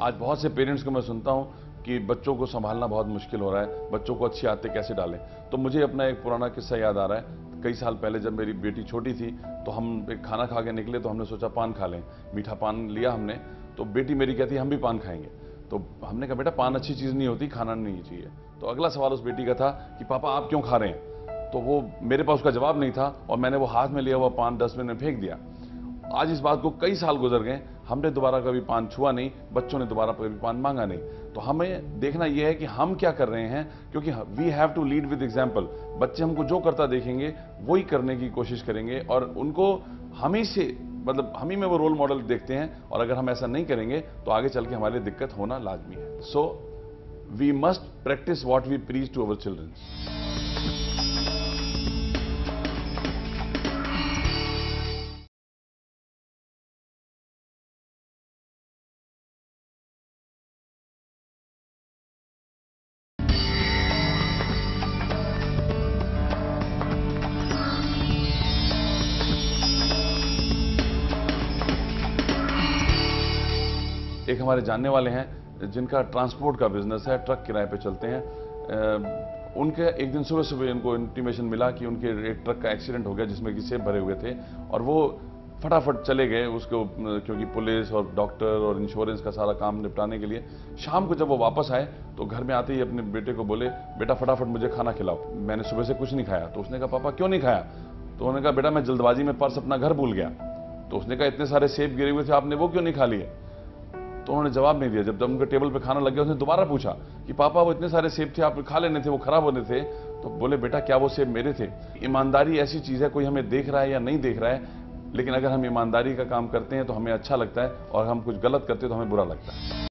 आज बहुत से पेरेंट्स को मैं सुनता हूं कि बच्चों को संभालना बहुत मुश्किल हो रहा है, बच्चों को अच्छी आदतें कैसे डालें। तो मुझे अपना एक पुराना किस्सा याद आ रहा है। कई साल पहले जब मेरी बेटी छोटी थी तो हम एक खाना खा के निकले, तो हमने सोचा पान खा लें। मीठा पान लिया हमने, तो बेटी मेरी कहती हम भी पान खाएंगे। तो हमने कहा बेटा पान अच्छी चीज़ नहीं होती, खाना नहीं चाहिए। तो अगला सवाल उस बेटी का था कि पापा आप क्यों खा रहे हैं। तो वो मेरे पास उसका जवाब नहीं था और मैंने वो हाथ में लिया हुआ पान डस्टबिन में फेंक दिया। आज इस बात को कई साल गुजर गए, हमने दोबारा कभी पान छुआ नहीं, बच्चों ने दोबारा कभी पान मांगा नहीं। तो हमें देखना यह है कि हम क्या कर रहे हैं, क्योंकि we have to lead with example. बच्चे हमको जो करता देखेंगे वही करने की कोशिश करेंगे और उनको हम ही से हम ही में वो रोल मॉडल देखते हैं। और अगर हम ऐसा नहीं करेंगे तो आगे चल के हमारे लिए दिक्कत होना लाजमी है। So we must practice what we preach to our children. एक हमारे जानने वाले हैं जिनका ट्रांसपोर्ट का बिजनेस है, ट्रक किराए पे चलते हैं। उनके एक दिन सुबह सुबह उनको इंटीमेशन मिला कि उनके एक ट्रक का एक्सीडेंट हो गया जिसमें कि सेब भरे हुए थे, और वो फटाफट चले गए उसको, क्योंकि पुलिस और डॉक्टर और इंश्योरेंस का सारा काम निपटाने के लिए। शाम को जब वो वापस आए तो घर में आते ही अपने बेटे को बोले बेटा फटाफट मुझे खाना खिलाओ, मैंने सुबह से कुछ नहीं खाया। तो उसने कहा पापा क्यों नहीं खाया। तो उन्होंने कहा बेटा मैं जल्दबाजी में पर्स अपना घर भूल गया। तो उसने कहा इतने सारे सेब गिरे हुए थे, आपने वो क्यों नहीं खा लिए। तो उन्होंने जवाब नहीं दिया। जब उनके टेबल पे खाना लग गया उसने दोबारा पूछा कि पापा वो इतने सारे सेब थे, आप खा लेने थे, वो खराब होने थे। तो बोले बेटा क्या वो सेब मेरे थे। ईमानदारी ऐसी चीज है, कोई हमें देख रहा है या नहीं देख रहा है, लेकिन अगर हम ईमानदारी का काम करते हैं तो हमें अच्छा लगता है और हम कुछ गलत करते हैं तो हमें बुरा लगता है।